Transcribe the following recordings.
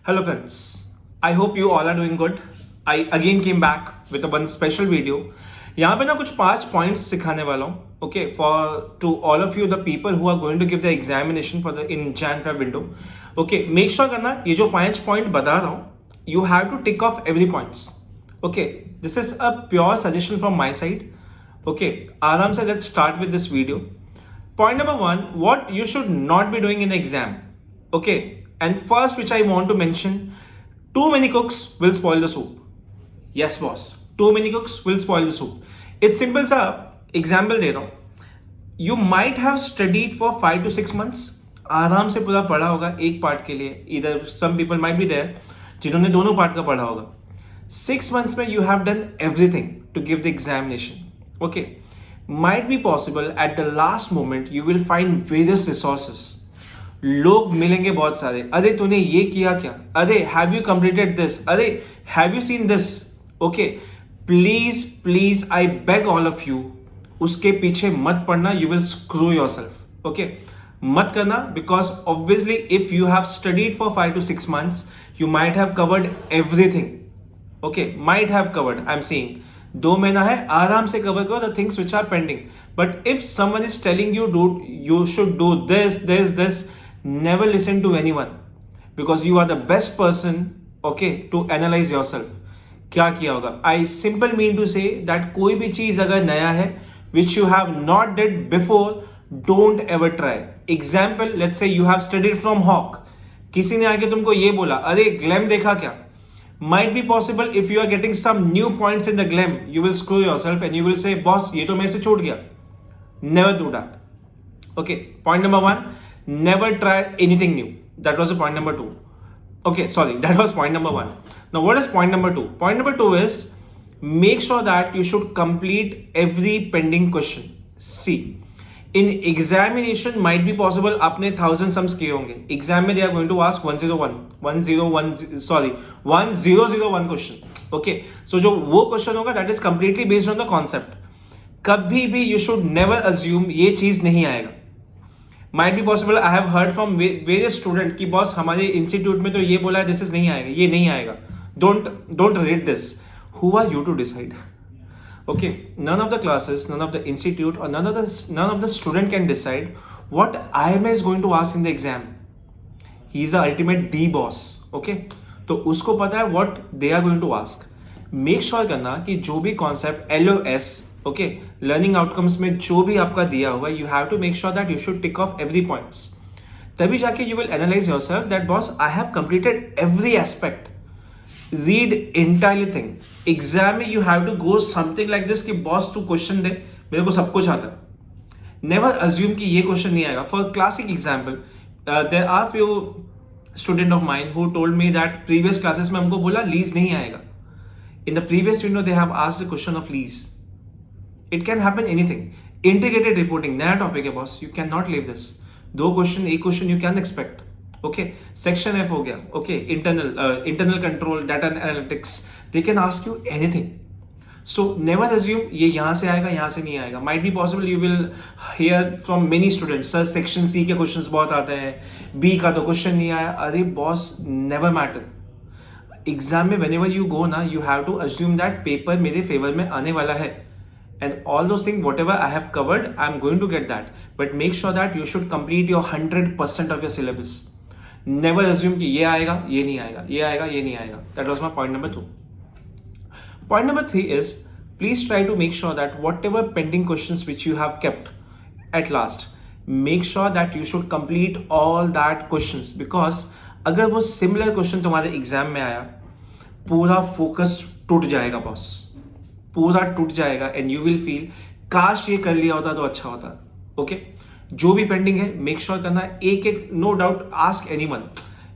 Hello friends, I hope you all are doing good. I again came back with a one special video. यहाँ पे ना कुछ 5 points सिखाने वाला हूँ. Okay, for to all of you the people who are going to give the examination for the in Jan Feb window. Okay, make sure करना ये जो 5 पॉइंट बता रहा हूँ, you have to tick off every points. Okay, this is a pure suggestion from my side. Okay, आराम से let's start with this video. Point number 1, what you should not be doing in the exam. Okay, and first which I want to mention, too many cooks will spoil the soup. Yes boss, too many cooks will spoil the soup. It's simple सा example दे रहा हूँ. You might have studied for 5 to 6 months. आराम से पूरा पढ़ा होगा एक part के लिए. Either some people might be there जिन्होंने दोनों पार्ट का पढ़ा होगा. 6 months में you have done everything to give the examination. Okay, might be possible at the last moment you will find various resources. लोग मिलेंगे बहुत सारे. अरे तूने ये किया क्या? अरे हैव यू कंप्लीटेड दिस? अरे have you seen this? Okay, please please I beg all of you, उसके पीछे मत पड़ना. You will screw yourself. Okay, मत करना, because obviously if you have studied for 5 to 6 months you might have covered everything. Okay, might have covered, I'm saying 2 महीना है, आराम से कवर करो the things which are pending. But if someone is telling you, dude, you should do this, never listen to anyone, because you are the best person, okay, to analyze yourself. क्या किया होगा? I simple mean to say that कोई भी चीज अगर नया है which you have not did before, don't ever try. Example, let's say you have studied from Hawk. किसी ने आके तुमको ये बोला, अरे ग्लैम देखा क्या? Might be possible if you are getting some new points in the glam, you will screw yourself and you will say, boss, ये तो मेरे से छूट गया. Never do that. Okay, point number 1, never try anything new. That was the point number 2. Okay, sorry, that was point number 1. Now, what is point number 2? Point number 2 is make sure that you should complete every pending question. See, in examination might be possible आपने 1000 sums किए होंगे. Exam में they are going to ask 1001 question. Okay, so जो वो question होगा that is completely based on the concept. कभी भी you should never assume ये चीज नहीं आएगा. Might be possible I have heard from various student कि बॉस हमारे इंस्टीट्यूट में तो ये बोला है, this is नहीं आएगा, ये नहीं आएगा. Don't read this. Who are you to decide? Okay, none of the classes, none of the institute, or none of the student can decide what IMA is going to ask in the exam. He is the ultimate D boss. Okay, तो उसको पता है what they are going to ask. Make sure करना कि जो भी concept LOS, okay, learning outcomes में जो भी आपका दिया हुआ, you have to make sure that you should tick off every points. तभी जाके you will analyze yourself that boss, I have completed every aspect. Read entirely thing. Exam में you have to go something like this कि boss तू question दे, मेरे को सब कुछ आता है. Never assume कि ये question नहीं आएगा. For classic example, there are few student of mine who told me that previous classes में हमको बोला lease नहीं आएगा. In the previous window they have asked the question of lease. It can happen anything. Integrated reporting नया topic है boss. You cannot leave this. 2 question, एक question you can expect. Okay, section F हो गया. Okay, internal control, data analytics, they can ask you anything. So never assume ये यहाँ से आएगा, यहाँ से नहीं आएगा. Might be possible you will hear from many students, sir section C के questions बहुत आते हैं, B का तो question नहीं आया. अरे boss, never matter. Exam में whenever you go ना, you have to assume that paper मेरे favor में आने वाला है. And all those things, whatever I have covered, I'm going to get that. But make sure that you should complete your 100% of your syllabus. Never assume कि ये आएगा, ये नहीं आएगा, ये आएगा, ये नहीं आएगा. That was my point number 2. Point number 3 is, please try to make sure that whatever pending questions which you have kept at last, make sure that you should complete all that questions, because अगर वो similar question तुम्हारे exam में आया, पूरा focus टूट जाएगा boss, पूरा टूट जाएगा, and you will feel काश ये कर लिया होता तो अच्छा होता. Okay, जो भी पेंडिंग है मेक श्योर करना एक एक. No doubt, ask anyone.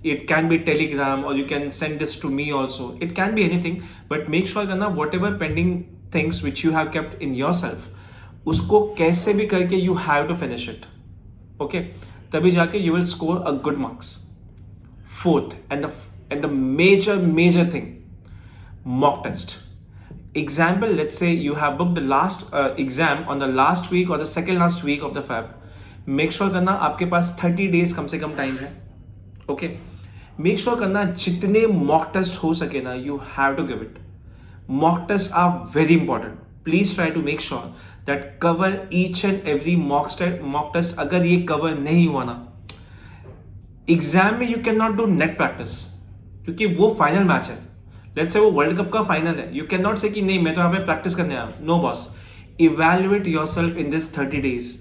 It can be Telegram और you can send this to me also. It can be anything, but make sure करना whatever pending things which you have kept in yourself, उसको कैसे भी करके you have to finish it. Okay, तभी जाके you will score a good marks. Fourth and the major thing, mock test. Example, let's say you have booked the last exam on the last week or the second last week of the Feb. Make sure करना आपके पास 30 days कम से कम time है. Okay, make sure करना जितने mock test हो सके ना, you have to give it. Mock test are very important. Please try to make sure that cover each and every mock test. अगर ये कवर नहीं हुआ ना, एग्जाम में you can not do net practice, क्योंकि वो फाइनल मैच है. लेट्स से वो वर्ल्ड कप का फाइनल है, यू कैन नॉट से कि नहीं मैं तो यहाँ पे प्रैक्टिस करने आया. No boss, evaluate yourself in this 30 days.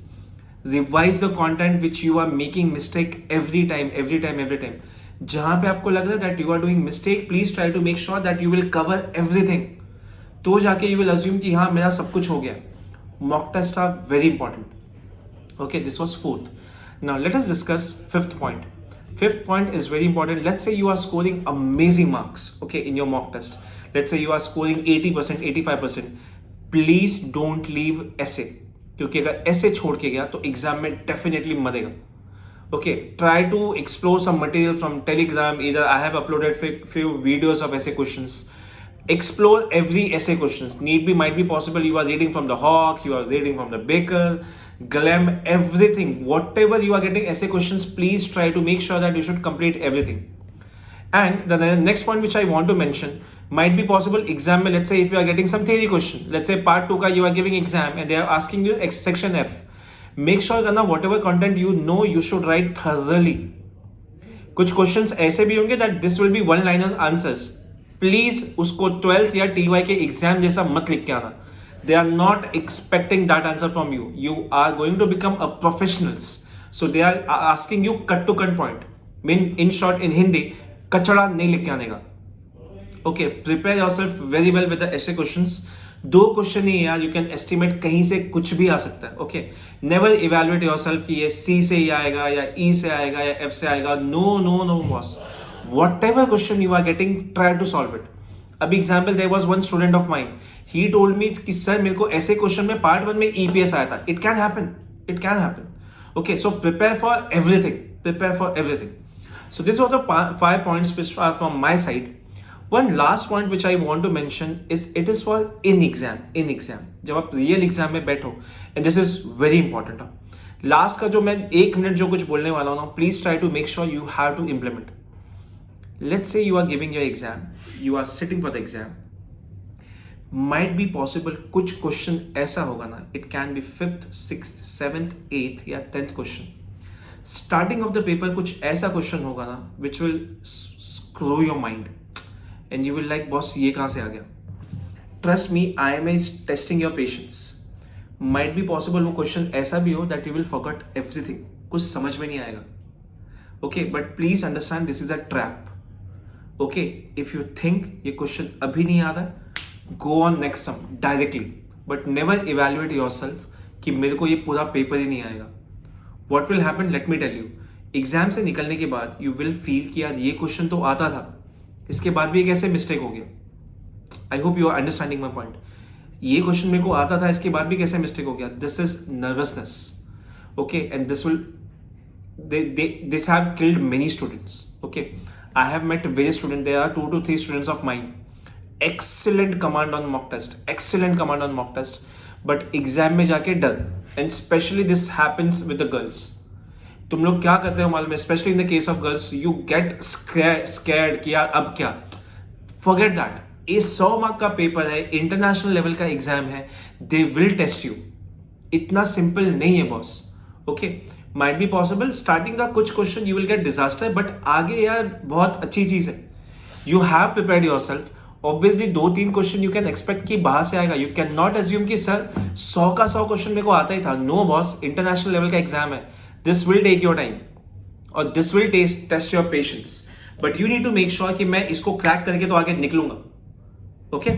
Revise the content which you are making mistake every time. जहां पे आपको लग रहा है that you are doing mistake, please try to make sure that you will cover everything. तो जाके you will assume कि हाँ मेरा सब कुछ हो गया. Mock test are very important. Okay, this was fourth. Now let us discuss fifth point. Fifth point is very important. Let's say you are scoring amazing marks, okay, in your mock test. Let's say you are scoring 80%, 85%. Please don't leave essay. क्योंकि अगर essay छोड़ के गया तो exam में definitely मरेगा. Okay, try to explore some material from Telegram. Either I have uploaded few videos of essay questions. Explore every essay questions. Might be possible you are reading from the Hawk, you are reading from the Baker, Glam, everything. Whatever you are getting essay questions, please try to make sure that you should complete everything. And the next point which I want to mention, might be possible exam mein, let's say if you are getting some theory question, let's say part 2 ka you are giving exam and they are asking you section F. Make sure karna whatever content you know you should write thoroughly. कुछ questions ऐसे भी होंगे that this will be one liner answers. Please उसको 12th या TY के exam जैसा मत लिख के आना. They are not expecting that answer from you. You are going to become a professionals. So they are asking you cut to cut point. In short, in Hindi, कचड़ा नहीं लिख के आने का. Okay, prepare yourself very well with the essay questions. 2 question ही यार, you can estimate कहीं से कुछ भी आ सकता है. Okay, never evaluate yourself कि ये C से ही आएगा या E से आएगा या F से आएगा. No boss. Whatever question you are getting, try to solve it. अभी example, there was one student of mine, he told me कि सर मेरे को ऐसे क्वेश्चन में पार्ट 1 में EPS आया था. It can happen. Okay, so prepare for everything. So this was the 5 points which are from my side. One last point which I want to mention is it is for in exam. जब आप real exam में बैठो, and this is very important. Last का जो मैं 1 minute जो कुछ बोलने वाला हूँ ना, please try to make sure you have to implement. Let's say you are giving your exam, you are sitting for the exam. Might be possible कुछ क्वेश्चन ऐसा होगा ना, it can be 5th, 6th, 7th, 8th या 10th question. Starting of the paper कुछ ऐसा question होगा ना which will screw your mind and you will like boss ये कहाँ से आ गया. Trust me, IMA is testing your patience. Might be possible वो क्वेश्चन ऐसा भी हो that you will forget everything. कुछ समझ में नहीं आएगा. Okay, but please understand this is a trap. Okay, if you think ये क्वेश्चन अभी नहीं आ रहा है, go on next sum directly, but never evaluate yourself कि मेरे को ये पूरा पेपर ही नहीं आएगा. What will happen? Let me tell you. Exam से निकलने के बाद you will feel कि यार ये क्वेश्चन तो आता था, इसके बाद भी एक ऐसे मिस्टेक हो गया. I hope you are understanding my point. ये क्वेश्चन मेरे को आता था, इसके बाद भी कैसे मिस्टेक हो गया. This is nervousness. Okay, and this have killed many students. Okay. I have met various students. There are 2 to 3 students of mine. Excellent command on mock test. But exam में जाके डर. And especially this happens with the girls. तुम लोग क्या करते हो मालूम है? Especially in the case of girls, you get scared कि यार अब क्या? Forget that. ये 100 मार्क का पेपर है, इंटरनेशनल लेवल का एग्जाम है. They will test you. इतना सिंपल नहीं है boss. Okay. Might be possible starting का कुछ question you will get disaster, but आगे यार बहुत अच्छी चीज है. You have prepared yourself. Obviously 2-3 question you can expect कि बाहर से आएगा. You cannot assume कि सर 100 का 100 क्वेश्चन मेरे को आता ही था. No boss, इंटरनेशनल लेवल का एग्जाम है. This will take your time और this will test your patience. But you need to make sure कि मैं इसको क्रैक करके तो आगे निकलूंगा. Okay?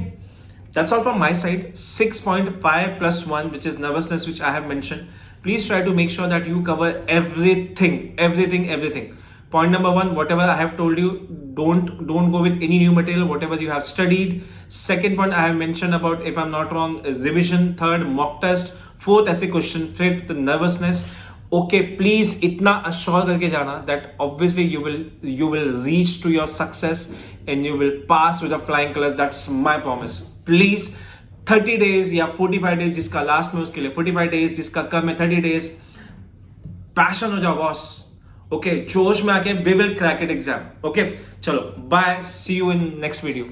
That's all from my side. 6.5 plus 1, which is nervousness, which I have mentioned. Please try to make sure that you cover everything. Point number 1, whatever I have told you, don't go with any new material, whatever you have studied. Second point I have mentioned about, if I'm not wrong, revision. Third, mock test. Fourth, essay question. Fifth, nervousness. Okay, please इतना assure करके जाना that obviously you will reach to your success and you will pass with a flying colors. That's my promise. Please 30 days या 45 days जिसका last में उसके लिए 45 days जिसका कम है 30 days, पैशन हो जाओ बॉस ओके जोश में आके we will crack it exam. Okay चलो bye, see you in next video.